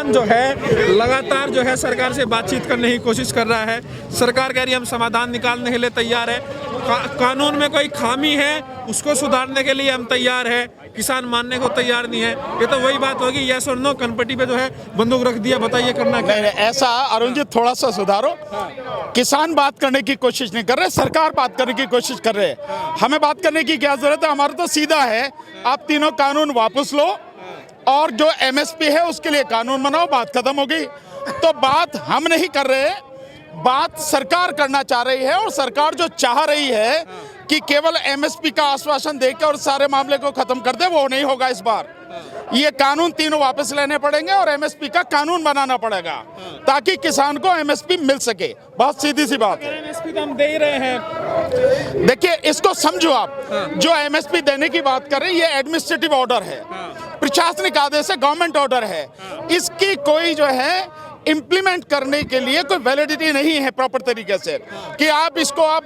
किसान जो है लगातार जो है सरकार से बातचीत करने की कोशिश कर रहा है। सरकार कह रही है हम समाधान निकालने के लिए तैयार है। कानून में कोई खामी है उसको सुधारने के लिए हम तैयार है। किसान मानने को तैयार नहीं है। ये तो वही बात होगी, यस और नो, कनपट्टी पे जो है बंदूक रख दिया, बताइए करना क्या? नहीं, ऐसा अरुण जी थोड़ा सा सुधारो। किसान बात करने की कोशिश नहीं कर रहे, सरकार बात करने की कोशिश कर रहे हैं। हमें बात करने की क्या जरूरत है? हमारा तो सीधा है, आप तीनों कानून वापस लो और जो एमएसपी है उसके लिए कानून बनाओ, बात खत्म हो गई। तो बात हम नहीं कर रहे, बात सरकार करना चाह रही है। और सरकार जो चाह रही है कि केवल एमएसपी का आश्वासन देकर और सारे मामले को खत्म कर दे, वो नहीं होगा इस बार। ये कानून तीनों वापस लेने पड़ेंगे और एमएसपी का कानून बनाना पड़ेगा ताकि किसान को एमएसपी मिल सके। बहुत सीधी सी बात है। एमएसपी तो हम दे ही रहे हैं। देखिए, इसको समझो आप। जो एमएसपी देने की बात कर रहे हैं, ये एडमिनिस्ट्रेटिव ऑर्डर है, प्रशासनिक आदेश है, गवर्नमेंट ऑर्डर है। इसकी कोई जो है इम्प्लीमेंट करने के लिए कोई वैलिडिटी नहीं है प्रॉपर तरीके से कि आप इसको आप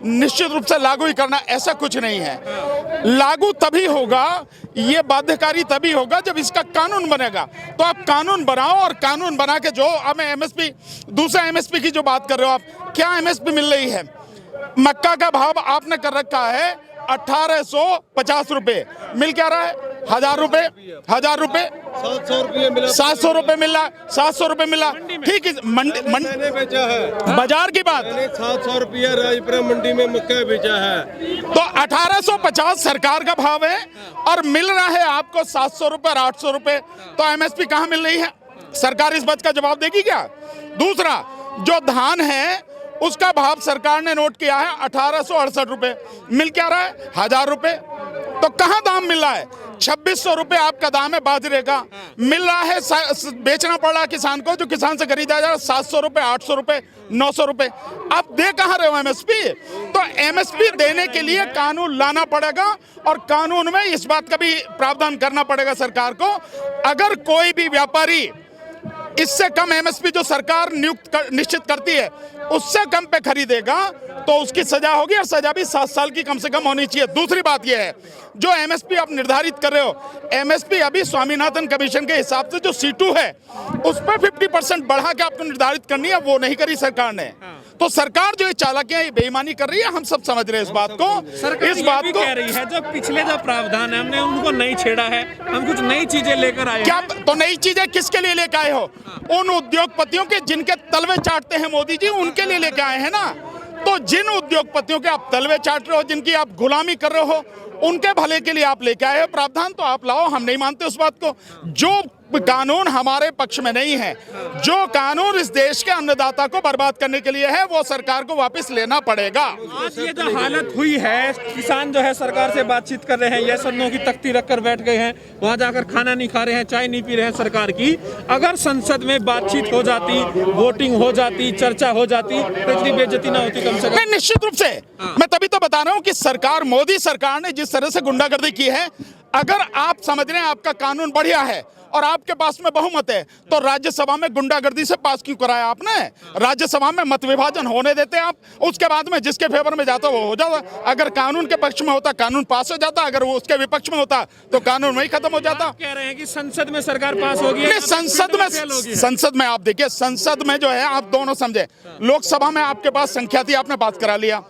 निश्चित रूप से लागू ही करना, ऐसा कुछ नहीं है। लागू तभी होगा, ये बाध्यकारी तभी होगा जब इसका कानून बनेगा। तो आप कानून बनाओ और कानून बना के जो हमें एमएसपी, दूसरा एमएसपी की जो बात कर रहे हो आप, क्या एमएसपी मिल रही है? मक्का का भाव आपने कर रखा है 1850 रुपए, मिल क्या रहा है? 1000 रुपए, 1000 रुपए, 700 रुपये मिला, 700 रुपए मिला, 700 रुपए मिला। ठीक है, मैंने बेचा है, बाजार की बात। 700 रुपया राजपुरा मंडी में मक्का बेचा है। तो 1850 सरकार का भाव है और मिल रहा है आपको 700 रुपए और 800 रुपए। तो एमएसपी कहाँ मिल रही है? सरकार इस बात का जवाब देगी क्या? दूसरा, जो धान है उसका भाव सरकार ने नोट किया है 1868 रुपए, मिल क्या रहा है? 1000 रुपए। तो कहाँ दाम मिल रहा है? 2600 रुपए आपका दाम है बाजरे का, मिल रहा है बेचना पड़ रहा है किसान को, जो किसान से खरीदा जा रहा है 700 रुपए, 800 रुपए, 900 रुपए। आप दे कहाँ रहे हो एमएसपी? तो एमएसपी देने के लिए कानून लाना पड़ेगा और कानून में इस बात का भी प्रावधान करना पड़ेगा सरकार को। अगर कोई भी व्यापारी इससे कम एमएसपी जो सरकार निश्चित करती है उससे कम पे खरीदेगा तो उसकी सजा होगी, और सजा भी 7 साल की कम से कम होनी चाहिए। दूसरी बात यह है, जो एमएसपी आप निर्धारित कर रहे हो, एमएसपी अभी स्वामीनाथन कमीशन के हिसाब से जो C2 है उस पर 50% बढ़ा के आपको निर्धारित करनी है, वो नहीं करी सरकार ने। तो सरकार जो ये चालाकियां, ये बेईमानी कर रही है, हम सब समझ रहे हैं इस बात को। सरकार इस बात को कह रही है जो पिछले जो प्रावधान है हमने उनको नहीं छेड़ा है, हम कुछ नई चीजें लेकर आए। क्या तो नई चीजें किसके लिए लेकर आए हो? उन उद्योगपतियों के जिनके तलवे चाटते हैं मोदी जी, उनके लिए लेकर आए हैं ना। तो जिन उद्योगपतियों के आप तलवे चाट रहे हो, जिनकी आप गुलामी कर रहे हो, उनके भले के लिए आप लेके आए हो प्रावधान, तो आप लाओ। हम नहीं मानते उस बात को। जो कानून हमारे पक्ष में नहीं है, जो कानून इस देश के अन्नदाता को बर्बाद करने के लिए है, वो सरकार को वापस लेना पड़ेगा। आज ये जो हालत हुई है, किसान जो है सरकार से बातचीत कर रहे हैं, यस और नो की तख्ती रखकर बैठ गए हैं, वहां जाकर खाना नहीं खा रहे हैं, चाय नहीं पी रहे हैं सरकार की। अगर संसद में बातचीत हो जाती, वोटिंग हो जाती, चर्चा हो जाती, तो इतनी बेइज्जती ना होती कम से कम। निश्चित रूप से मैं तभी तो बता रहा हूं कि सरकार, मोदी सरकार ने जिस तरह से गुंडागर्दी की है, अगर आप समझ रहे हैं आपका कानून बढ़िया है और आपके पास में बहुमत है, तो राज्यसभा में गुंडागर्दी से पास क्यों कराया आपने? राज्यसभा में मत विभाजन होने देते आप, उसके बाद में जिसके फेवर में जाता वो हो जाता। अगर कानून के पक्ष में होता कानून पास हो जाता, अगर वो उसके विपक्ष में होता तो कानून वही खत्म हो जाता। कह रहे हैं कि संसद में सरकार पास होगी, संसद में आप देखिए, संसद में जो है आप दोनों समझे, लोकसभा में आपके पास संख्या थी, आपने बात करा लिया।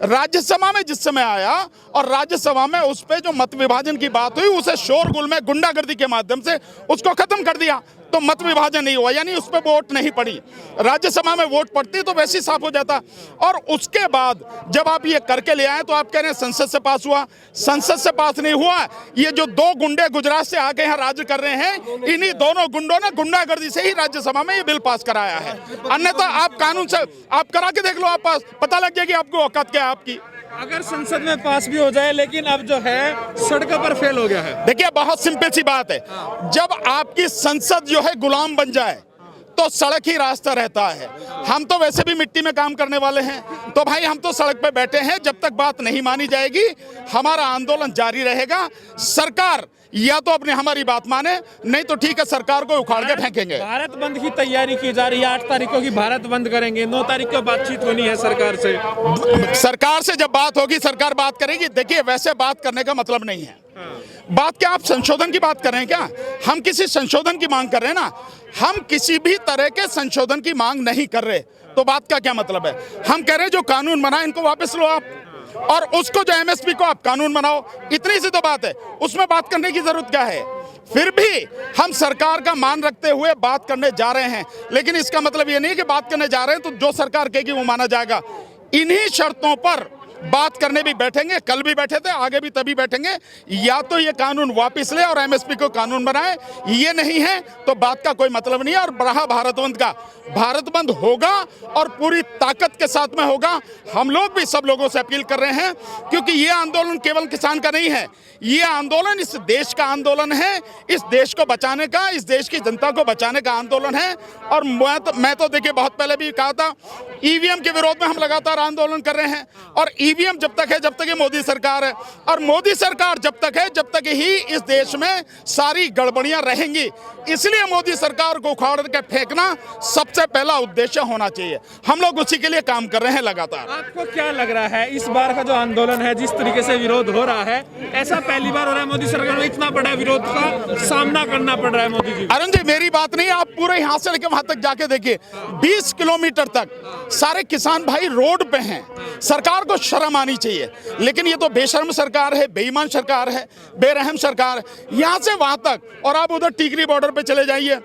राज्यसभा में जिस समय आया और राज्यसभा में उस पर जो मत विभाजन की बात हुई, उसे शोरगुल में गुंडागर्दी के माध्यम से उसको खत्म कर दिया, तो मत विभाजन नहीं हुआ, यानी उस पर वोट नहीं पड़ी। राज्यसभा में वोट पड़ती तो वैसे ही साफ हो जाता। और उसके बाद जब आप ये करके ले आए तो आप कह रहे हैं संसद से पास हुआ। संसद से पास नहीं हुआ। ये जो 2 गुंडे गुजरात से आके यहाँ राज्य कर रहे हैं, इन्हीं दोनों गुंडों ने गुंडागर्दी से ही राज्यसभा में ये बिल पास कराया है। अन्यथा आप कानून से आप करा के देख लो, आप पास पता लग जाएगी आपको औकात क्या है आपकी। अगर संसद में पास भी हो जाए, लेकिन अब जो है सड़कों पर फेल हो गया है। देखिए, बहुत सिंपल सी बात है, जब आपकी संसद जो है गुलाम बन जाए तो सड़क ही रास्ता रहता है। हम तो वैसे भी मिट्टी में काम करने वाले हैं, तो भाई हम तो सड़क पे बैठे हैं, जब तक बात नहीं मानी जाएगी हमारा आंदोलन जारी रहेगा। सरकार या तो अपने हमारी बात माने, नहीं तो ठीक है सरकार को उखाड़ के फेंकेंगे। भारत बंद की तैयारी की जा रही है, 8 तारीख को की भारत बंद करेंगे, 9 तारीख को बातचीत होनी है सरकार से। सरकार से जब बात होगी सरकार बात करेगी। देखिए वैसे बात करने का मतलब नहीं है। बात क्या आप संशोधन की बात कर रहे हैं क्या? हम किसी संशोधन की मांग कर रहे हैं ना, हम किसी भी तरह के संशोधन की मांग नहीं कर रहे। तो बात का क्या मतलब है? हम कह रहे हैं जो कानून बना इनको वापस लो आप, और उसको जो एमएसपी को आप कानून बनाओ, इतनी सी तो बात है। उसमें बात करने की जरूरत क्या है? फिर भी हम सरकार का मान रखते हुए बात करने जा रहे हैं, लेकिन इसका मतलब ये नहीं कि बात करने जा रहे हैं तो जो सरकार कहेगी वो माना जाएगा। इन्हीं शर्तों पर बात करने भी बैठेंगे, कल भी बैठे थे, आगे भी तभी बैठेंगे। या तो ये कानून वापस ले और एमएसपी को कानून बनाए, ये नहीं है तो बात का कोई मतलब नहीं है। और बढ़ा भारत बंद का, भारत बंद होगा और पूरी ताकत के साथ में होगा। हम लोग भी सब लोगों से अपील कर रहे हैं, क्योंकि ये आंदोलन केवल किसान का नहीं है, ये आंदोलन इस देश का आंदोलन है, इस देश को बचाने का, इस देश की जनता को बचाने का आंदोलन है। और मैं तो देखिए बहुत पहले भी कहा था, ईवीएम के विरोध में हम लगातार आंदोलन कर रहे हैं। और ईवीएम जब तक है, जब तक ये मोदी सरकार है, और मोदी सरकार जब तक है, जब तक ही इस देश में सारी गड़बड़ियां रहेंगी। इसलिए मोदी सरकार को उखाड़ के फेंकना सबसे पहला उद्देश्य होना चाहिए। हम लोग उसी के लिए काम कर रहे हैं लगातार। आपको क्या लग रहा है इस बार का जो आंदोलन है, जिस तरीके से विरोध हो रहा है, ऐसा पहली बार हो रहा है मोदी सरकार में इतना बड़ा विरोध का सामना करना पड़ रहा है मोदी जी? अरुण जी मेरी बात नहीं, आप पूरे यहाँ से लेकर वहां तक जाके देखिए, 20 किलोमीटर तक सारे किसान भाई रोड पे हैं। सरकार को शर्म आनी चाहिए, लेकिन ये तो बेशर्म सरकार है, बेईमान सरकार है, बेरहम सरकार है। यहाँ से वहां तक, और आप उधर टीकरी बॉर्डर पे चले जाइए,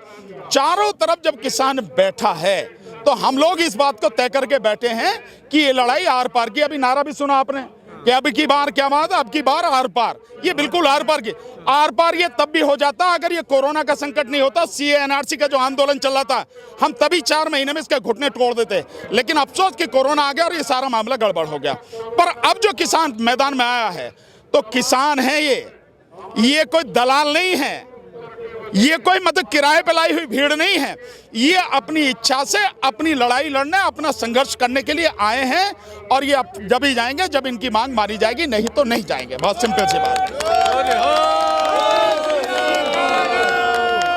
चारों तरफ जब किसान बैठा है तो हम लोग इस बात को तय करके बैठे हैं कि ये लड़ाई आर पार की। अभी नारा भी सुना आपने कि अब की बार क्या बात, अब की बार आर पार। ये बिल्कुल आर पार की, आर पार ये तब भी हो जाता अगर ये कोरोना का संकट नहीं होता। सीए एनआरसी का जो आंदोलन चल रहा था, हम तभी 4 महीने में इसके घुटने तोड़ देते, लेकिन अफसोस कि कोरोना आ गया और ये सारा मामला गड़बड़ हो गया। पर अब जो किसान मैदान में आया है तो किसान है, ये कोई दलाल नहीं है, ये कोई मतलब किराए पे लाई हुई भीड़ नहीं है। ये अपनी इच्छा से अपनी लड़ाई लड़ने, अपना संघर्ष करने के लिए आए हैं, और ये जब ही जाएंगे जब इनकी मांग मानी जाएगी, नहीं तो नहीं जाएंगे। बहुत सिंपल सी बात है।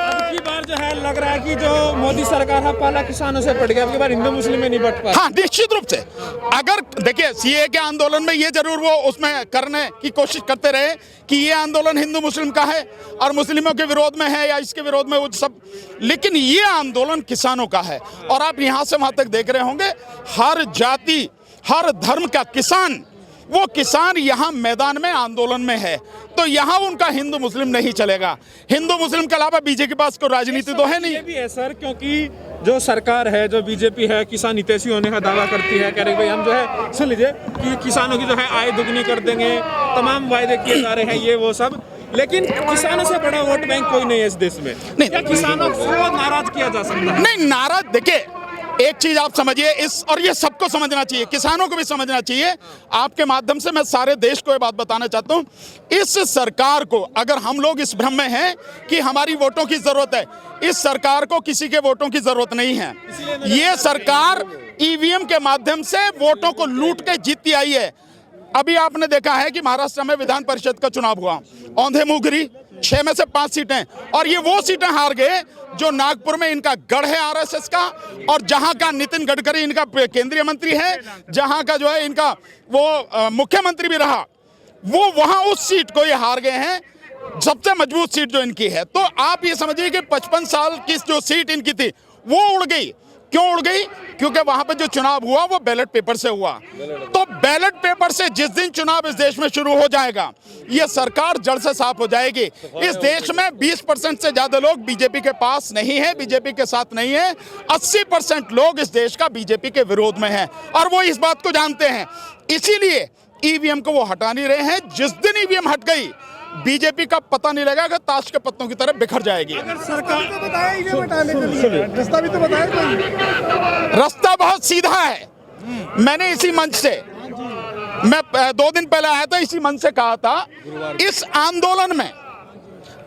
अब की बार जो है लग रहा है कि जो मोदी सरकार है पहला किसानों से पड़ गया, अब की बार हिंदू मुस्लिम में नहीं बट पा। हाँ निश्चित रूप से, अगर देखिए सीए के आंदोलन में ये जरूर वो उसमें करने की कोशिश करते रहे कि ये आंदोलन हिंदू मुस्लिम का है और मुस्लिमों के विरोध में है या इसके विरोध में वो सब, लेकिन ये आंदोलन किसानों का है। और आप यहाँ से वहां तक देख रहे होंगे, हर जाति हर धर्म का किसान, वो किसान यहाँ मैदान में आंदोलन में है। तो यहाँ उनका हिंदू मुस्लिम नहीं चलेगा। हिंदू मुस्लिम के अलावा बीजेपी के पास कोई राजनीति तो है नहीं। ये भी है सर, क्योंकि जो सरकार है, जो बीजेपी है, किसान हितैषी होने का दावा करती है, कह रहे भाई हम जो है, सुन लीजिए कि किसानों की जो है आय दुगनी कर देंगे, तमाम वायदे किए जा रहे हैं, ये वो सब, लेकिन किसानों से बड़ा वोट बैंक कोई नहीं है इस देश में। नहीं, क्या किसानों को नाराज किया जा सकता है? नहीं, नाराज देखिए, एक चीज आप समझिए, इस और ये सबको समझना चाहिए, किसानों को भी समझना चाहिए। आपके माध्यम से मैं सारे देश को ये बात बताना चाहता हूं, इस सरकार को, अगर हम लोग इस भ्रम में हैं कि हमारी वोटों की जरूरत है, इस सरकार को किसी के वोटों की जरूरत नहीं है। ये सरकार ईवीएम के माध्यम से वोटों को लूट के जीतती आई है। अभी आपने देखा है कि महाराष्ट्र में विधान परिषद का चुनाव हुआ, औंधे मुंह गिरी, 6 में से 5 सीटें, और ये वो सीटें हार गए जो नागपुर में इनका गढ़ है आरएसएस का, और जहां का नितिन गडकरी इनका केंद्रीय मंत्री है, जहां का जो है इनका वो मुख्यमंत्री भी रहा, वो वहां उस सीट को ये हार गए हैं, सबसे मजबूत सीट जो इनकी है। तो आप ये समझिए कि 55 साल की जो सीट इनकी थी वो उड़ गई। क्यों उड़ गई? क्योंकि वहां पे जो चुनाव हुआ वो बैलेट पेपर से हुआ। तो बैलेट पेपर से जिस दिन चुनाव इस देश में शुरू हो जाएगा, ये सरकार जड़ से साफ हो जाएगी। इस देश में 20% से ज्यादा लोग बीजेपी के पास नहीं है, बीजेपी के साथ नहीं है। 80% लोग इस देश का बीजेपी के विरोध में हैं, और वो इस बात को जानते हैं। इसीलिए ईवीएम को वो हटा नहीं रहे हैं। जिस दिन ईवीएम हट गई, बीजेपी का पता नहीं लगा कि ताश के पत्तों की तरह बिखर जाएगी। अगर सरकार रास्ता भी तो बताया कोई। रास्ता बहुत सीधा है। मैंने इसी मंच से, मैं 2 दिन पहले आया था, इसी मंच से कहा था, इस आंदोलन में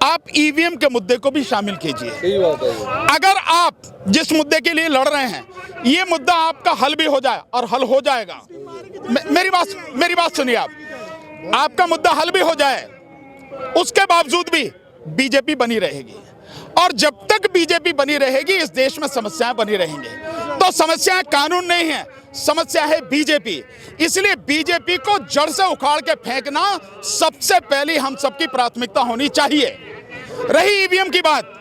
आप ईवीएम के मुद्दे को भी शामिल कीजिए। सही बात है। अगर आप जिस मुद्दे के लिए लड़ रहे हैं, ये मुद्दा आपका हल भी हो जाए, और हल हो जाएगा, मेरी बात सुनिए आप। आपका मुद्दा हल भी हो जाए, उसके बावजूद भी बीजेपी बनी रहेगी, और जब तक बीजेपी बनी रहेगी इस देश में समस्याएं बनी रहेंगी। तो समस्याएं कानून नहीं है, समस्या है बीजेपी। इसलिए बीजेपी को जड़ से उखाड़ के फेंकना सबसे पहली हम सबकी प्राथमिकता होनी चाहिए। रही ईवीएम की बात,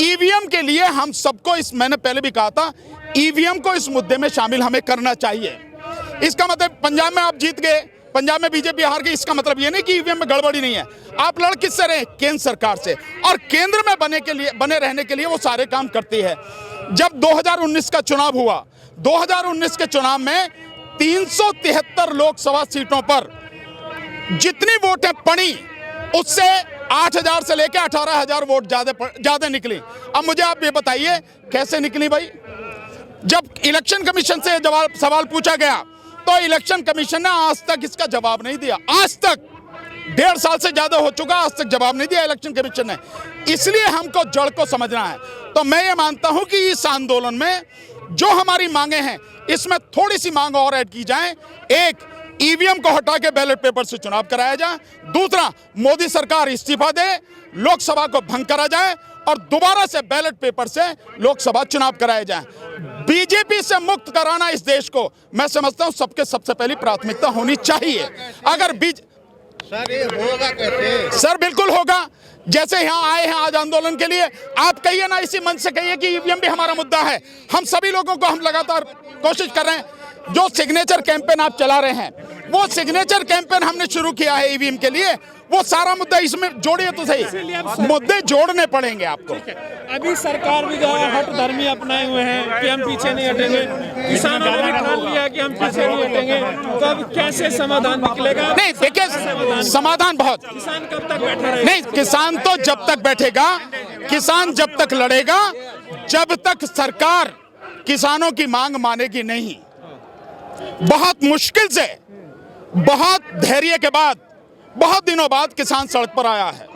ईवीएम के लिए हम सबको मैंने पहले भी कहा था, ईवीएम को इस मुद्दे में शामिल हमें करना चाहिए। इसका मतलब पंजाब में आप जीत गए, पंजाब में बीजेपी हार गई, इसका मतलब ये नहीं कि ईवीएम में गड़बड़ी नहीं है। आप लड़ किससे रहे? केंद्र सरकार से, और केंद्र में बने रहने के लिए वो सारे काम करती है। जब 2019 का चुनाव हुआ, 2019 के चुनाव में 373 लोकसभा सीटों पर जितनी वोटें पड़ी उससे 8,000 से लेकर 18,000 वोट ज्यादा निकली। अब मुझे आप ये बताइए कैसे निकली भाई? जब इलेक्शन कमीशन से सवाल पूछा गया तो इलेक्शन कमीशन ने आज तक इसका जवाब नहीं दिया। आज तक 1.5 साल से ज्यादा हो चुका, आज तक जवाब नहीं दिया इलेक्शन कमीशन ने। इसलिए हमको जड़ को समझना है। तो मैं ये मानता हूं कि इस आंदोलन में जो हमारी मांगे हैं इसमें थोड़ी सी मांग और ऐड की जाए। एक, ईवीएम को हटा के बैलेट पेपर से चुनाव कराया जाए। दूसरा, मोदी सरकार इस्तीफा दे, लोकसभा को भंग करा जाए और दोबारा से बैलेट पेपर से लोकसभा चुनाव कराए जाए। बीजेपी से मुक्त कराना इस देश को मैं समझता हूं सबके सबसे पहली प्राथमिकता होनी चाहिए। अगर सर ये होगा कैसे? सर बिल्कुल होगा। जैसे यहाँ आए हैं आज आंदोलन के लिए, आप कहिए ना, इसी मंच से कहिए कि ईवीएम भी हमारा मुद्दा है। हम सभी लोगों को हम लगातार कोशिश कर रहे हैं। जो सिग्नेचर कैंपेन आप चला रहे हैं, वो सिग्नेचर कैंपेन हमने शुरू किया है ईवीएम के लिए, वो सारा मुद्दा इसमें जोड़िए तो सही। मुद्दे जोड़ने पड़ेंगे आपको। अभी सरकार भी जो है हट धर्मी अपनाए हुए हैं कि हम पीछे नहीं हटेंगे, किसानों ने भी ठान लिया कि हम पीछे नहीं हटेंगे। तो अब कैसे समाधान निकलेगा? नहीं देखिए, समाधान बहुत, किसान कब तक बैठा रहेगा? नहीं, किसान तो जब तक बैठेगा, किसान जब तक लड़ेगा, जब तक सरकार किसानों की मांग मानेगी नहीं। बहुत मुश्किल से, बहुत धैर्य के बाद, बहुत दिनों बाद किसान सड़क पर आया है।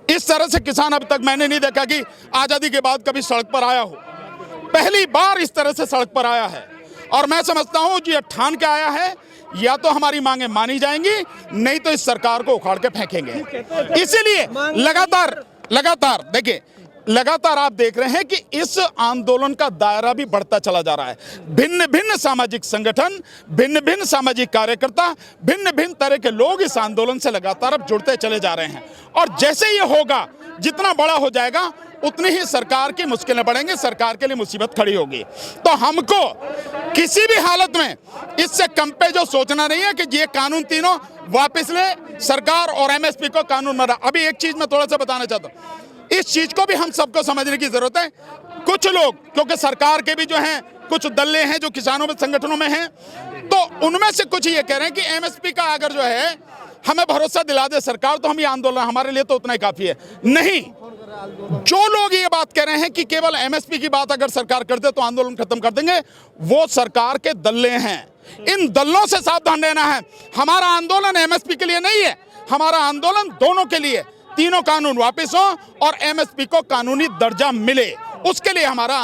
इस तरह से किसान अब तक मैंने नहीं देखा कि आजादी के बाद कभी सड़क पर आया हो। पहली बार इस तरह से सड़क पर आया है, और मैं समझता हूं ये ठान के आया है, या तो हमारी मांगें मानी जाएंगी, नहीं तो इस सरकार को उखाड़ के फेंकेंगे। इसीलिए लगातार देखिए, लगातार आप देख रहे हैं कि इस आंदोलन का दायरा भी बढ़ता चला जा रहा है। भिन्न भिन्न सामाजिक संगठन, भिन्न भिन्न सामाजिक कार्यकर्ता, भिन्न भिन्न तरह के लोग इस आंदोलन से लगातार अब जुड़ते चले जा रहे हैं। और जैसे ये होगा, जितना बड़ा हो जाएगा उतनी ही सरकार की मुश्किलें बढ़ेंगी, सरकार के लिए मुसीबत खड़ी होगी। तो हमको किसी भी हालत में इससे कम पे जो सोचना नहीं है कि ये कानून तीनों वापस ले सरकार, और एमएसपी को कानून में। अभी एक चीज मैं थोड़ा सा बताना चाहता हूँ, इस चीज को भी हम सबको समझने की जरूरत है। कुछ लोग, क्योंकि सरकार के भी जो हैं कुछ दल्ले हैं जो किसानों में संगठनों में हैं, तो उनमें से कुछ ये कह रहे हैं कि एमएसपी का अगर जो है हमें भरोसा दिला दे सरकार तो हम ये आंदोलन हमारे लिए तो उतना ही काफी है। नहीं, जो लोग ये बात कह रहे हैं कि केवल एमएसपी की बात अगर सरकार कर दे तो आंदोलन खत्म कर देंगे, वो सरकार के दल्ले हैं। इन दल्लों से सावधान रहना है। हमारा आंदोलन एमएसपी के लिए नहीं है, हमारा आंदोलन दोनों के लिए, तीनों कानून वापस हो और एमएसपी को कानूनी दर्जा मिले, उसके लिए हमारा